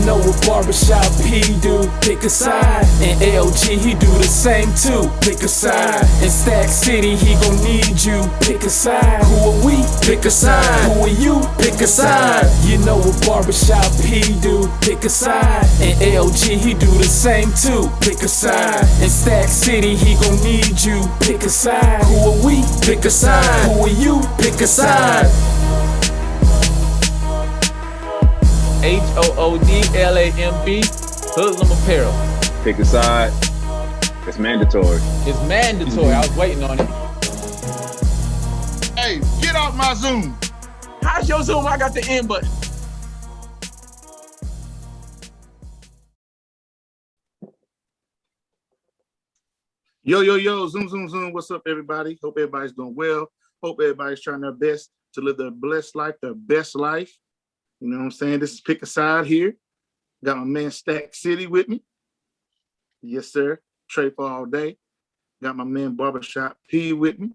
know what Barbershop P do, pick a side. And LG, he do the same too, pick a side. In Stack City, he gon' need you, pick a side. Who are we? Pick a side. Who are you? Pick a side. You know what Barbershop P do, pick a side. And LG, he do the same too, pick a side. In Stack City, he gon' need you, pick a side. Who are we? Pick a side. Who are you? Pick a side. Hoodlamb, Hoodlamb Apparel. Pick a side. It's mandatory. It's mandatory. I was waiting on it. Hey, get off my Zoom. How's your Zoom? I got the end button. Yo, zoom. What's up, everybody? Hope everybody's doing well. Hope everybody's trying their best to live their blessed life, their best life. You know what I'm saying? This is Pick a Side here. Got my man Stack City with me. Yes, sir. Trey for all day. Got my man Barbershop P with me.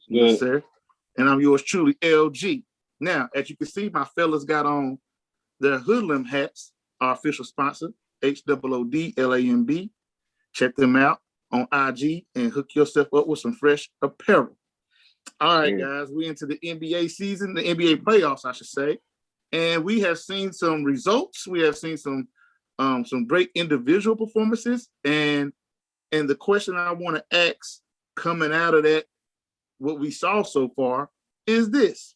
Yes, sir. And I'm yours truly, LG. Now, as you can see, my fellas got on their Hoodlamb hats, our official sponsor, HOODLAMB. Check them out on IG and hook yourself up with some fresh apparel. All right, guys, we into the NBA season, the NBA playoffs, I should say. And we have seen some results. We have seen some great individual performances. And the question I want to ask coming out of that, what we saw so far, is this.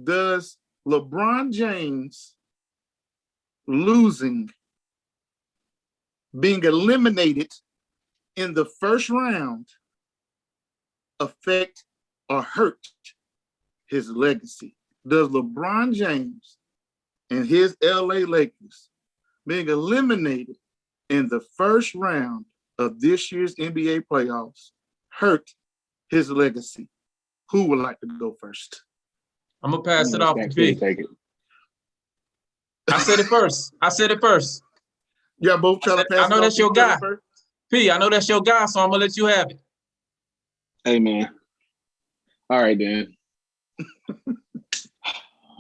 Does LeBron James being eliminated in the first round affect or hurt his legacy? Does LeBron James and his LA Lakers being eliminated in the first round of this year's NBA playoffs hurt his legacy? Who would like to go first? I'm gonna pass it off to P. Take it. I said it first. Y'all both trying to pass it off. I know that's your guy. P, I know that's your guy, so I'm gonna let you have it. Hey, man. All right, then.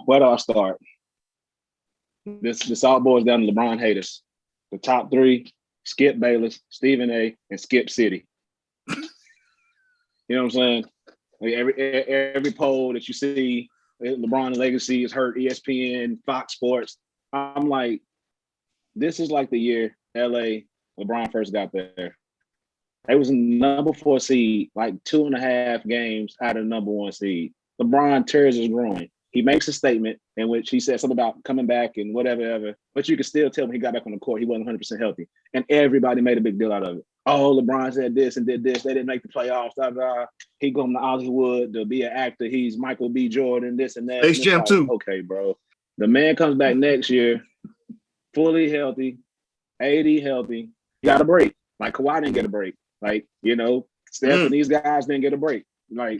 Where do I start? This all boils down to LeBron haters. The top three: Skip Bayless, Stephen A, and Skip City. You know what I'm saying? Like every poll that you see, LeBron legacy is hurt. ESPN, Fox Sports. I'm like, this is like the year LA LeBron first got there. It was number 4 seed, like 2.5 games out of number 1 seed. LeBron tears his groin. He makes a statement in which he said something about coming back and whatever, but you could still tell when he got back on the court, he wasn't 100% healthy. And everybody made a big deal out of it. Oh, LeBron said this and did this. They didn't make the playoffs. Blah, blah. He going to Hollywood to be an actor. He's Michael B. Jordan, this and that. Space Jam 2. Okay, bro. The man comes back next year, fully healthy, 80 healthy. He got a break. Like Kawhi didn't get a break. Like, Steph and these guys didn't get a break. Like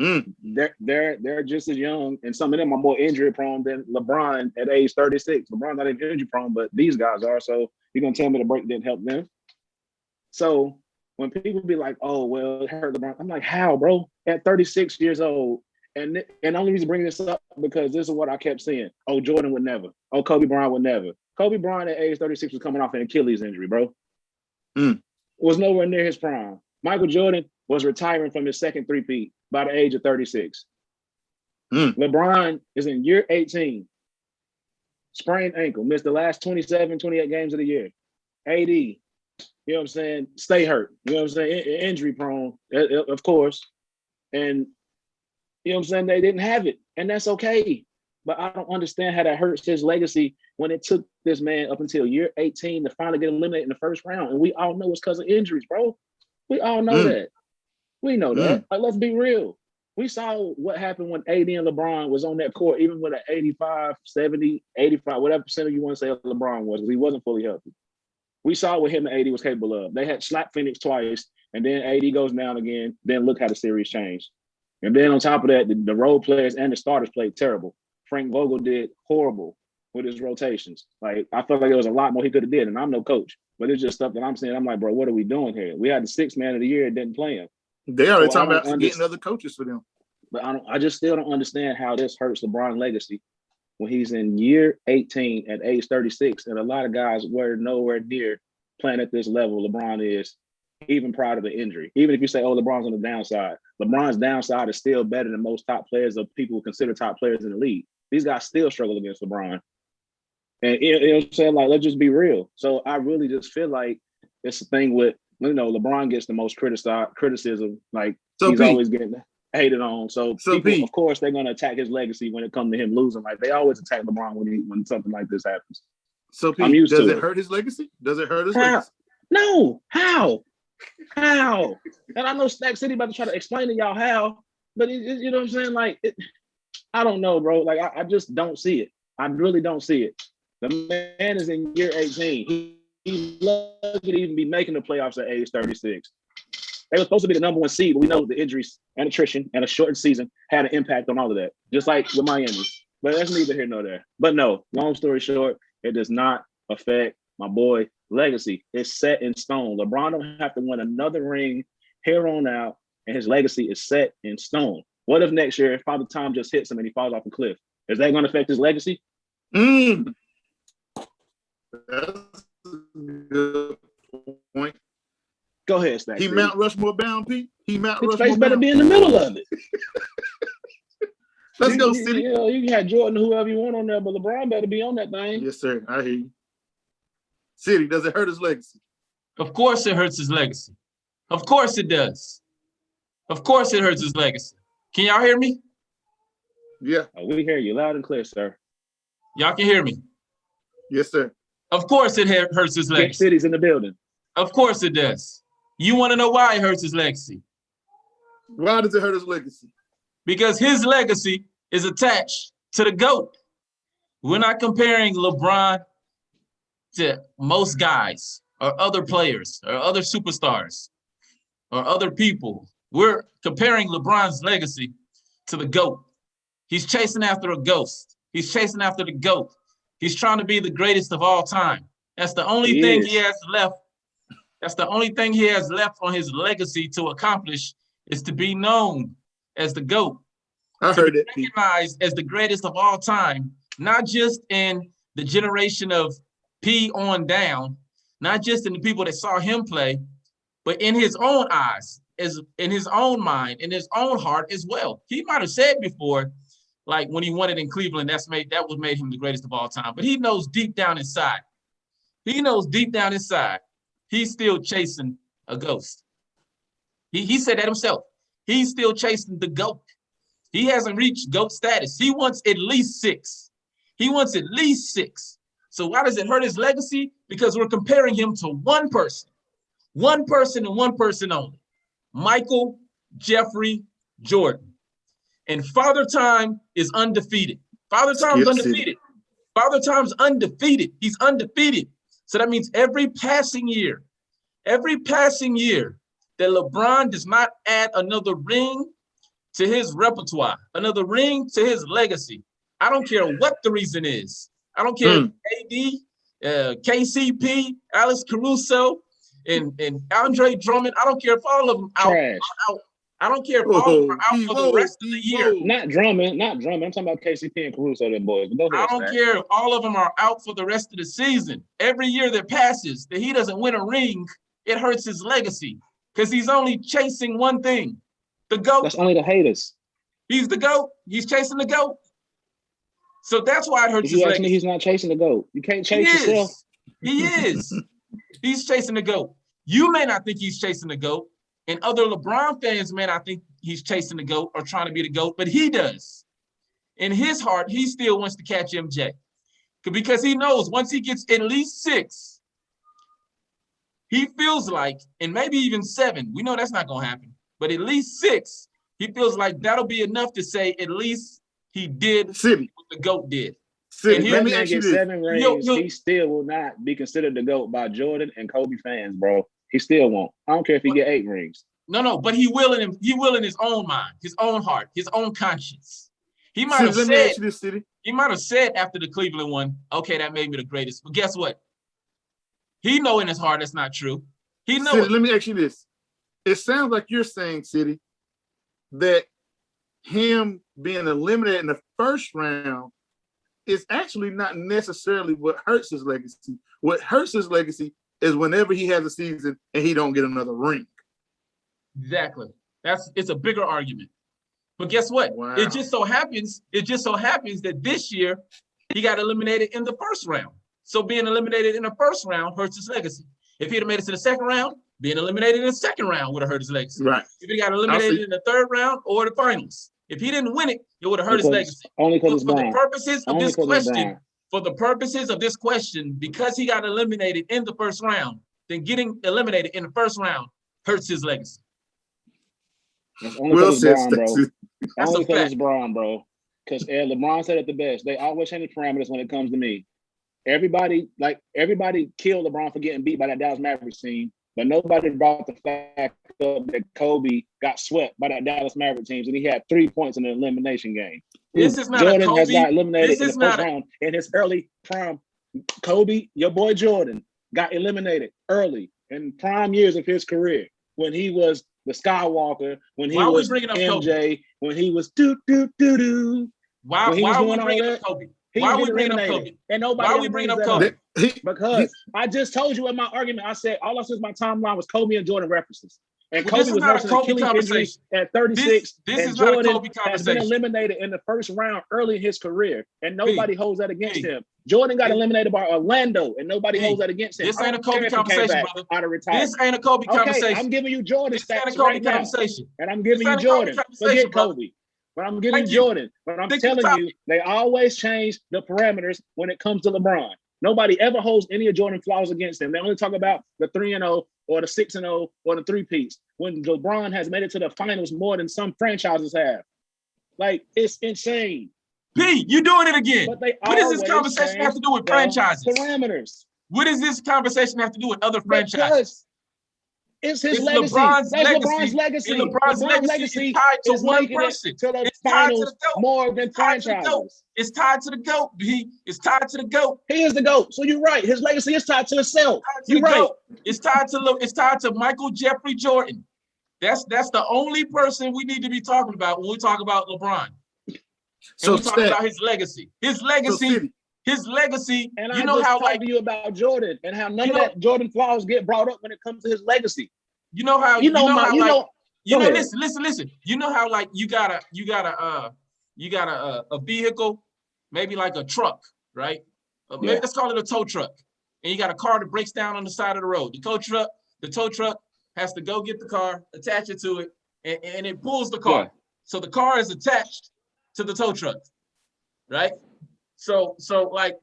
they're just as young, and some of them are more injury prone than LeBron at age 36. LeBron not even injury prone, but these guys are. So you're gonna tell me the break didn't help them? So when people be like, "Oh, well, it hurt LeBron," I'm like, "How, bro? At 36 years old." And the only reason bringing this up because this is what I kept seeing. Oh, Jordan would never. Oh, Kobe Bryant would never. Kobe Bryant at age 36 was coming off an Achilles injury, bro. Was nowhere near his prime. Michael Jordan was retiring from his second three-peat by the age of 36. LeBron is in year 18. Sprained ankle, missed the last 27, 28 games of the year. AD, you know what I'm saying? Stay hurt. You know what I'm saying? Injury prone, of course. And you know what I'm saying? They didn't have it. And that's okay. But I don't understand how that hurts his legacy when it took this man up until year 18 to finally get eliminated in the first round. And we all know it's because of injuries, bro. We all know that. We know that. Like, let's be real. We saw what happened when AD and LeBron was on that court, even with an 85, 70, 85, whatever percentage you want to say LeBron was, because he wasn't fully healthy. We saw what him and AD was capable of. They had slapped Phoenix twice, and then AD goes down again. Then look how the series changed. And then on top of that, the role players and the starters played terrible. Frank Vogel did horrible with his rotations. Like, I felt like there was a lot more he could have did, and I'm no coach. But it's just stuff that I'm saying. I'm like, bro, what are we doing here? We had the 6th man of the year and didn't play him. They already talking about getting other coaches for them. But I just still don't understand how this hurts LeBron's legacy. when he's in year 18 at age 36, and a lot of guys were nowhere near playing at this level LeBron is, even prior to the injury. Even if you say, oh, LeBron's on the downside, LeBron's downside is still better than most top players of people who consider top players in the league. These guys still struggle against LeBron. And you know what I'm saying? Like, let's just be real. So I really just feel like it's a thing with, you know, LeBron gets the most criticism. Like, So he's Pete, always getting hated on. So people, Pete, of course, they're going to attack his legacy when it comes to him losing. Like, they always attack LeBron when something like this happens. so I'm Pete, used does to it it. hurt his legacy? Does it hurt his How? legacy? No. How? And I know Stack City about to try to explain to y'all how, but you know what I'm saying? Like, I don't know, bro. Like, I just don't see it. I really don't see it. The man is in year 18. He's lucky to even be making the playoffs at age 36. They were supposed to be the number one seed, but we know the injuries and attrition and a shortened season had an impact on all of that, just like with Miami. But that's neither here nor there. But no, long story short, it does not affect my boy legacy. It's set in stone. LeBron don't have to win another ring here on out, and his legacy is set in stone. What if next year, if Father Time just hits him and he falls off a cliff? Is that going to affect his legacy? That's a good point. Go ahead, Stack. He Mount Rushmore bound, Pete. He Mount His Rushmore face better bound. be in the middle of it. Let's go, City. You know, you can have Jordan, whoever you want on there, but LeBron better be on that thing. Yes, sir. I hear you. City, does it hurt his legacy? Of course it hurts his legacy. Of course it does. Of course it hurts his legacy. Can y'all hear me? Yeah. Oh, we hear you loud and clear, sir. Y'all can hear me. Yes, sir. Of course it hurts his Big legacy. cities in the building. Of course it does. You want to know why it hurts his legacy? Why does it hurt his legacy? Because his legacy is attached to the GOAT. We're not comparing LeBron to most guys or other players or other superstars or other people. We're comparing LeBron's legacy to the GOAT. He's chasing after a ghost. He's chasing after the GOAT. He's trying to be the greatest of all time. That's the only thing he has left. That's the only thing he has left on his legacy to accomplish, is to be known as the GOAT. I heard it. Recognized as the greatest of all time, not just in the generation of P on down, not just in the people that saw him play, but in his own eyes, as in his own mind, in his own heart as well. He might have said before, like when he won it in Cleveland, that made him the greatest of all time. But he knows deep down inside, he's still chasing a ghost. He said that himself. He's still chasing the GOAT. He hasn't reached GOAT status. He wants at least 6. So why does it hurt his legacy? Because we're comparing him to one person and one person only, Michael Jeffrey Jordan. And Father Time is undefeated. Father Time's undefeated. Father Time's undefeated. He's undefeated. So that means every passing year that LeBron does not add another ring to his repertoire, another ring to his legacy. I don't care what the reason is. I don't care if AD, KCP, Alex Caruso, and Andre Drummond. I don't care if all of them are out. I don't care if all of them are out for the rest of the year. Not Drummond. I'm talking about KCP and Caruso, them boys. But go ahead, I don't care if all of them are out for the rest of the season. Every year that passes that he doesn't win a ring, it hurts his legacy because he's only chasing one thing, the GOAT. That's only the haters. He's the GOAT. He's chasing the GOAT. So that's why it hurts his legacy. He's not chasing the GOAT. You can't chase yourself. He is. He's chasing the GOAT. You may not think he's chasing the GOAT, and other LeBron fans may not think he's chasing the GOAT or trying to be the GOAT, but he does. In his heart, he still wants to catch MJ because he knows once he gets at least 6, he feels like, and maybe even 7, we know that's not going to happen, but at least 6, he feels like that'll be enough to say at least he did what the GOAT did. Let me ask you this. 7 rings, he still will not be considered the GOAT by Jordan and Kobe fans, bro. He still won't. I don't care if he get 8 rings. No, but he will in his own mind, his own heart, his own conscience. He might have said, he might have said after the Cleveland one, okay, that made me the greatest. But guess what? He know in his heart that's not true. He knows. City, let me ask you this. It sounds like you're saying, City, that him being eliminated in the first round it's actually not necessarily what hurts his legacy. What hurts his legacy is whenever he has a season and he don't get another ring. Exactly. It's a bigger argument. But guess what? Wow. It just so happens that this year he got eliminated in the first round. So being eliminated in the first round hurts his legacy. If he'd have made it to the second round, being eliminated in the second round would have hurt his legacy. Right. If he got eliminated in the third round or the finals, if he didn't win it, it would have hurt his legacy. Only because for the purposes of this question, for the purposes of this question, because he got eliminated in the first round, then getting eliminated in the first round hurts his legacy. Well said, bro. That's only a because fact. it's Bron, bro. Because LeBron said it the best. They always change the parameters when it comes to me. Everybody killed LeBron for getting beat by that Dallas Mavericks team, but nobody brought the fact up that Kobe got swept by that Dallas Mavericks team, and he had 3 points in the elimination game. This is not Jordan a Kobe. has got eliminated in the first not round in his early prime. Kobe, your boy Jordan, got eliminated early in prime years of his career when he was the Skywalker, when he was MJ, when he was doo-doo-doo-doo. Why are we bringing up Kobe? Why are we bringing up Kobe? And nobody Why are we bringing up Kobe? Because I just told you in my argument, I said all I said in my timeline was Kobe and Jordan references. And Well, Kobe was nursing Achilles injury at 36. This and is Jordan not a Kobe has been conversation. eliminated in the first round early in his career, and nobody holds that against him. Jordan got eliminated by Orlando, and nobody holds that against him. This ain't a Kobe conversation, brother. Out of retirement. This ain't a Kobe conversation. I'm giving you Jordan This ain't a stats Kobe right now, conversation. and I'm giving you Jordan. Forget Kobe. But I'm giving you Jordan. But I'm telling you, they always change the parameters when it comes to LeBron. Nobody ever holds any of Jordan's flaws against him. They only talk about the 3-0 or the 6-0 or the 3-peats. When LeBron has made it to the finals more than some franchises have. Like, it's insane. P, you doing it again. But what does this conversation have to do with franchises? Parameters. What does this conversation have to do with other franchises? It's his legacy. That's LeBron's legacy. And LeBron's legacy is tied to one person. To the finals more than franchises. It's tied to the GOAT. It's tied to the GOAT. He is the GOAT. So you're right. His legacy is tied to himself. You're right. It's tied to Michael Jeffrey Jordan. That's the only person we need to be talking about when we talk about LeBron. So we talk about his legacy. His legacy. And you know how talked to you about Jordan and how none of that Jordan flaws get brought up when it comes to his legacy. You know how listen. You know how like you got a vehicle, maybe like a truck, right? Maybe let's call it a tow truck. And you got a car that breaks down on the side of the road. The tow truck has to go get the car, attach it to it, and it pulls the car. Yeah. So the car is attached to the tow truck, right? So like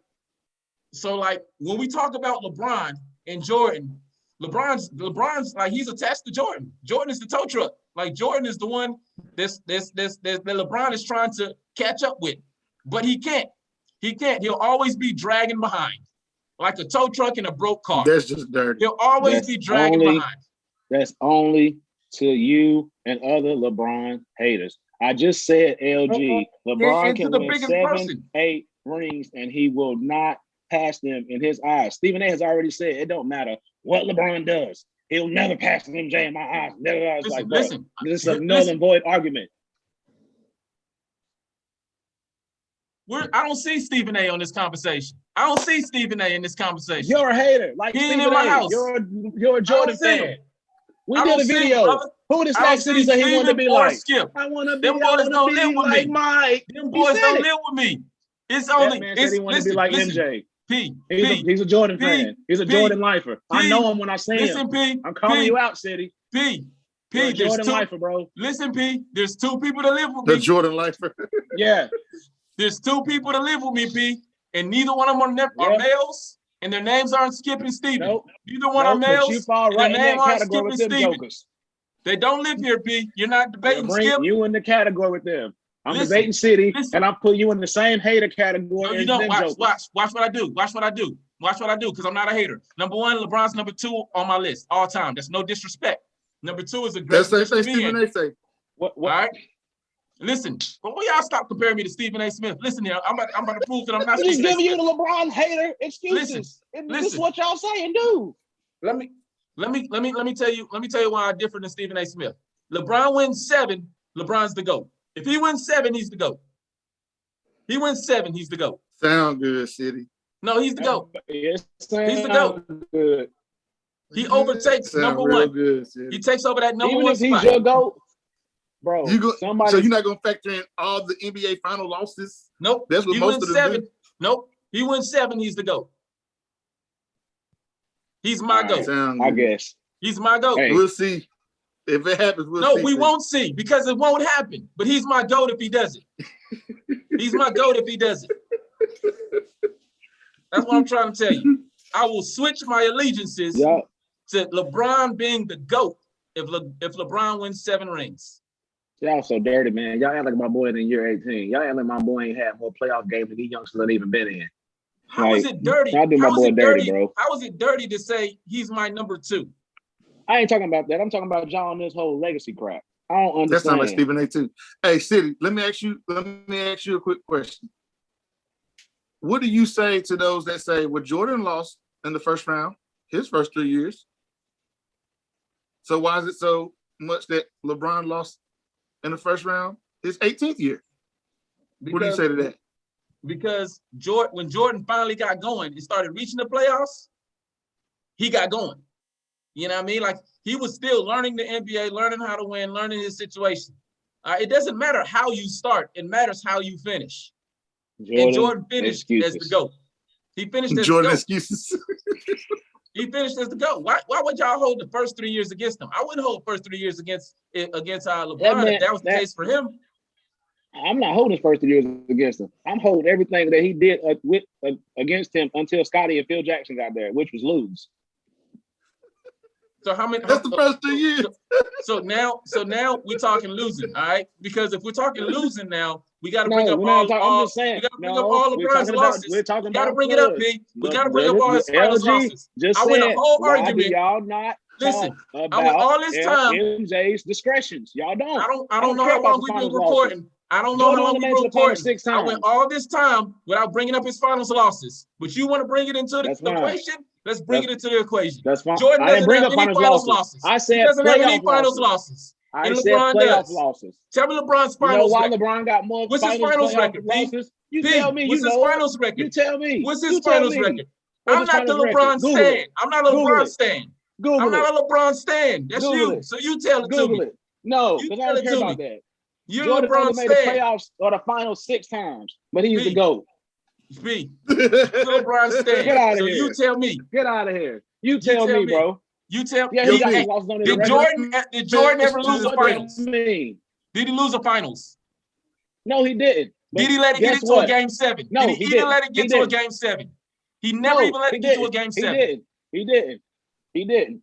when we talk about LeBron and Jordan, LeBron's like he's attached to Jordan. Jordan is the tow truck. Like Jordan is the one that LeBron is trying to catch up with, but he can't. He'll always be dragging behind, like a tow truck in a broke car. That's just dirty. He'll always be dragging behind. That's only to you and other LeBron haters. I just said LG. LeBron can win 7-8 rings, and he will not pass them in his eyes. Stephen A has already said it don't matter what LeBron does. He'll never pass MJ in my eyes. Listen, this is a null and void argument. I don't see Stephen A on this conversation. I don't see Stephen A in this conversation. You're a hater. Like he ain't Stephen in my A. house. You're a Jordan fan. We did a video. Who the Stack City said he wanted to be like? Skip. I want to be. Them boys don't live with like me. Mike. Them boys don't live with me. It's only. That man said he wanted to be like MJ. He's a Jordan fan. He's a Jordan lifer. I know him when I see him. I'm calling you out, City. You're a Jordan lifer, bro. Listen, P. There's two people that live with me. The Jordan lifer. Yeah. There's two people that live with me, P. And neither one of them are males, and their names aren't Skip and Steven. Nope. Neither one are males. You fall right in that category with them jokers. They don't live here, P. You're not debating Skip. You in the category with them. I'm debating City, and I'm putting you in the same hater category. No, you don't. Watch what I do. Watch what I do, because I'm not a hater. Number one, LeBron's number 2 on my list all time. That's no disrespect. Number 2 is a great. That's what Stephen A say. What? All right. Listen, but will y'all stop comparing me to Stephen A. Smith? Listen here, I'm about to prove that I'm not. He's giving you the LeBron hater excuses. Listen. This is what y'all say and do. Let me tell you why I'm different than Stephen A. Smith. LeBron wins 7. LeBron's the GOAT. If he wins 7, he's the GOAT. He wins 7, he's the GOAT. Sound good, City. No, he's the GOAT. Yes, He's the GOAT. good. He overtakes Sound number real one. good, City. He takes over that number Even one if he's spot. your GOAT, bro, So you're not gonna factor in all the NBA final losses? Nope. That's what He most wins of them 7. do. Nope. He wins 7. He's the GOAT. He's my All GOAT. right. Sound I good. guess. He's my GOAT. Hey. We'll see. If it happens, we'll No, see. we won't see because it won't happen. But he's my GOAT if he does it. He's my GOAT if he does it. That's what I'm trying to tell you. I will switch my allegiances Yeah. to LeBron being the GOAT if LeBron wins 7 rings. Y'all so dirty, man. Y'all act like my boy in year 18. Y'all act like my boy ain't had more playoff games than these youngsters that even been in. How is it dirty? I do my How is boy it dirty, bro. How is it dirty to say he's my number 2? I ain't talking about that. I'm talking about John, this whole legacy crap. I don't understand. That's not like Stephen A. too. Hey, City, let me ask you a quick question. What do you say to those that say, well, Jordan lost in the first round, his first 3 years? So why is it so much that LeBron lost in the first round his 18th year? What do you say to that? Because when Jordan finally got going and started reaching the playoffs, he got going. You know what I mean? Like, he was still learning the NBA, learning how to win, learning his situation. It doesn't matter how you start. It matters how you finish. Jordan finished as the GOAT. He finished as Jordan the GOAT. excuses. He finished as the GOAT. Why would y'all hold the first 3 years against him? I wouldn't hold the first 3 years against LeBron if that was the case for him. I'm not holding his first 3 years against him. I'm holding everything that he did against him until Scottie and Phil Jackson got there, which was lose. So how many? That's the first 3 years. So now we're talking losing, all right? Because if we're talking losing now, we got to bring up I'm all. just saying. We got to bring up all LeBron's losses. We're talking We got to about bring it up, P. We got to bring up all his finals losses. Just I went a whole why argument. do y'all not Listen, talk I went about all this time. MJ's discretions? Y'all don't. I don't know how long we've been reporting. I don't know how long we've been reporting. I went all this time without bringing up his finals losses. But you want to bring it into the equation? Let's bring it into the equation. That's fine. Jordan doesn't have any finals losses. I said he doesn't have any finals losses. And I said LeBron playoff does. losses. Tell me LeBron's finals. You know why record. LeBron got more? What's his finals record? Losses? You P, tell me. What's his finals record? You tell me. What's his finals record? I'm not the LeBron stan. I'm not a LeBron stan. I'm not a LeBron stan. That's you. So you tell it to me. Google it. No, because I don't care about that. You're Jordan LeBron only made the stan. playoffs or the finals 6 times, but he's the GOAT. P, you're LeBron stan. Get out of so here. You tell me. Get out of here. You tell me, bro. You tell me. Yeah, he got his losses on his record. Did Jordan ever lose a finals? Did he lose a finals? No, he didn't. Did he let it get into a game 7? No, Did he even let it get to a game 7? He never even let it get to a game 7. He didn't.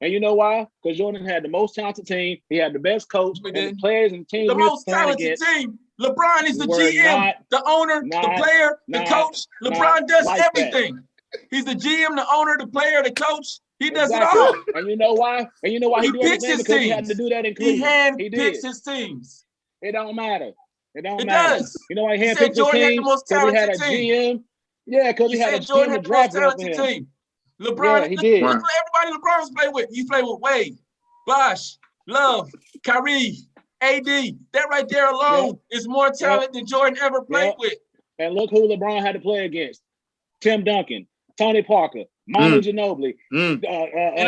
And you know why? Because Jordan had the most talented team. He had the best coach, and the players and teams. The most talented team. LeBron is the GM, the owner, the player, the coach. LeBron does everything. He's the GM, the owner, the player, the coach. He does it all. And you know why? He picks his teams. He had to do that in Cleveland. He picks his teams. It don't matter. It matter. Does. You know why he handpicked his team? Because he had a GM. Yeah, because he had a GM to draft for him. LeBron, he did. Everybody LeBron's played with. He played with Wade, Bosh, Love, Kyrie, AD. That right there alone is more talent than Jordan ever played with. And look who LeBron had to play against: Tim Duncan, Tony Parker, Manu Ginobili. And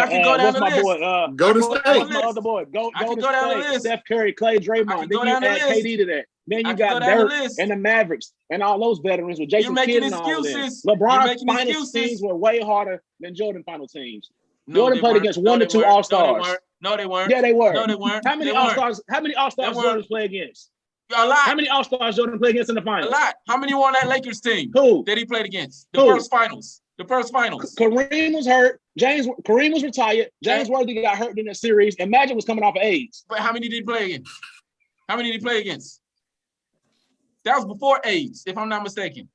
I can go down the list. Go to State. My other boy. Go to State. Steph Curry, Clay, Draymond. Then you add KD to that. Then you got Dirk and the Mavericks and all those veterans with Jason Kidd and all of them. LeBron's final teams were way harder than Jordan final teams. Jordan played against 1 to 2 All-Stars. No, they weren't. Yeah, they were. No, they weren't. How many All-Stars? How many All-Stars Jordan played against? A lot. How many All-Stars Jordan played against in the finals? A lot. How many were on that Lakers team? Who? That he played against? The first finals. Kareem was hurt. Kareem was retired. James Worthy got hurt in the series, and Magic was coming off of AIDS. But how many did he play against? How many did he play against? That was before AIDS, if I'm not mistaken.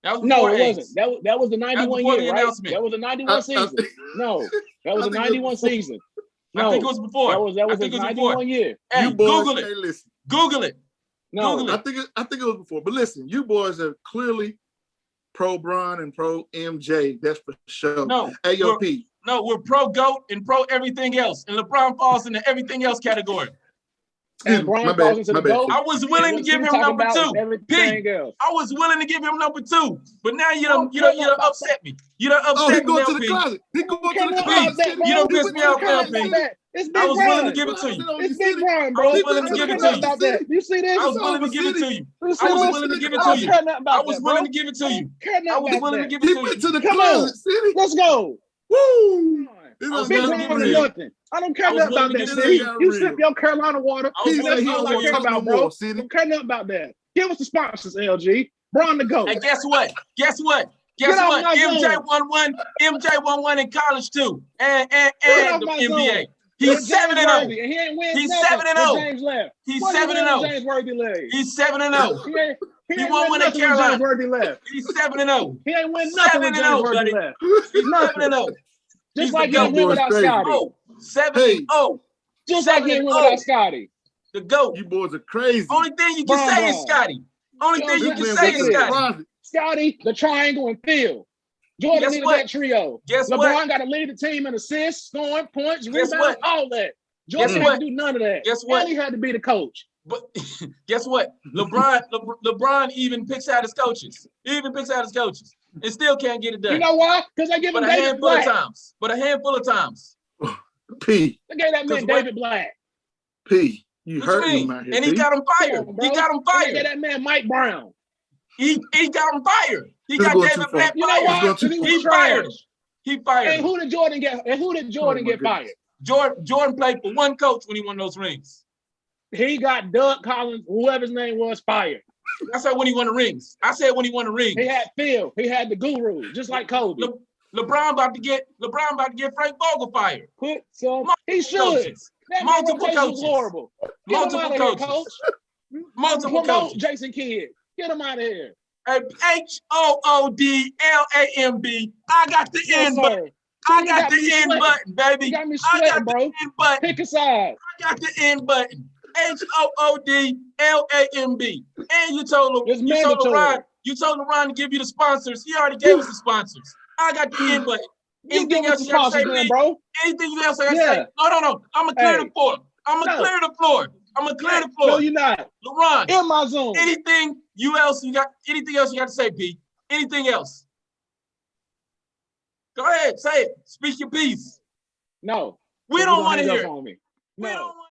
That was before AIDS. Wasn't. That was the 91 year, right? Announcement. That was the 91 season. No, that was the 91 season. No, I think it was before. That was the 91 year. Hey, you boys Google it. Listen. Google it. No, Google it. I think it was before. But listen, you boys are clearly pro Bron and pro MJ. That's for sure. No, AOP. We're pro GOAT and pro everything else. And LeBron falls into everything else category. Excuse And me. Bron My falls bad. into My the bad. GOAT. I was willing to give him talking number about 2. everything P. else. I was willing to give him number 2, but now you don't done care about upset me. You done Oh, he upset me going now, to the P. closet. He going Don't care to the nothing P, about closet. that, bro. you done He pissed went me to the off now, Don't care closet. about P. that. It's I Big was willing to Bron. give it to you. It's Big Bron, bro. I was He willing went to to give the it to Don't care you. about that. You see this? I was It's willing to over, give it to City. you. You see I was this? willing to give it I to don't you. care nothing I about was that, willing bro. to give it to I you. don't care I nothing was about willing to that. give He it to went you. to the Come on. closet, City. Let's go. Woo! It I was done Big willing to got give Bron it or to real. you. nothing. I don't I care was nothing willing about to that, give it to City. you. got You real. sip your Carolina water. I was He And willing that's to said he give all it I to don't you. care talk no about, more, bro. City. Don't care nothing about that. Give us the sponsors, LG. Bron the GOAT. And guess what? Guess what? Get Guess off what? my MJ zone. won one. MJ won one in college too, and Get off the my NBA. zone. He's With James 7-0. Worthy, and he ain't win He's nothing 7-0. when James left. He's What he win when 7-0. James Worthy left? He's 7-0. He He ain't won win one in nothing when James Carolina. Worthy left. He's 7-0. He ain't win nothing when James 7-0, Worthy buddy. left. He's Nothing. 7-0. Just He's like the he ain't GOAT. win without crazy. Scotty. Oh, 7-0. Hey. Just like he ain't win without Scotty. The GOAT. You boys are crazy. Only thing you can say is Scotty. Only thing you This can man say went is to the Scotty. closet. Scotty, the triangle, and Phil. Jordan Guess needed what? that trio. Guess LeBron what? got to lead the team in assists, scoring, points, Guess rebounds, what? all that. Jordan Guess had what? to do none of that. Guess what? And he had to be the coach. But guess what? LeBron even picks out his coaches. He even picks out his coaches and still can't get it done. You know why? Because they give him But a David handful Black. of times. But a handful of times. P. They gave that man 'Cause what? David Black. P. You What you hurting him mean? out here, And he P. got him Come fired. on, bro. He got him They gave fired. that man Mike Brown. He got him fired. He This is got going David too far. Black You know fired. why? going Because he too was He fired him. trash. He fired And him. who did Jordan get? And who did Jordan my get goodness. fired? Jordan played for one coach when he won those rings. He got Doug Collins, whoever his name was, fired. I said when he won the rings. I said when he won the rings. He had Phil. He had the guru, just like Kobe. LeBron about to get Frank Vogel fired. Put some. Multiple He should. coaches. That Multiple rotation was coaches. horrible. Get Multiple him out of here, coaches. coach. Multiple Promote coaches. Jason Kidd. Get him out of here. HOODLAMB. I got the Yes, end button. sir. I You got got the me end sweating. button, baby. You got me I sweating, got the bro. end button. Pick a side. I got the end button. HOODLAMB. And you told It's LeBron, mandatory. to give you the sponsors. He already gave us the sponsors. I got the end button. You Anything give us else the you got to sponsors, say, then, B? bro. Anything else I got to Yeah. say? No. I'm going to clear the floor. I'm going to No. clear the floor. I'm going to clear the floor. No, you're not. LeBron, In my zone. anything else you got to say, P? Anything else? Go ahead, say it. Speak your piece. No. We You don't gonna want to hang hear up it. on me. We No. don't want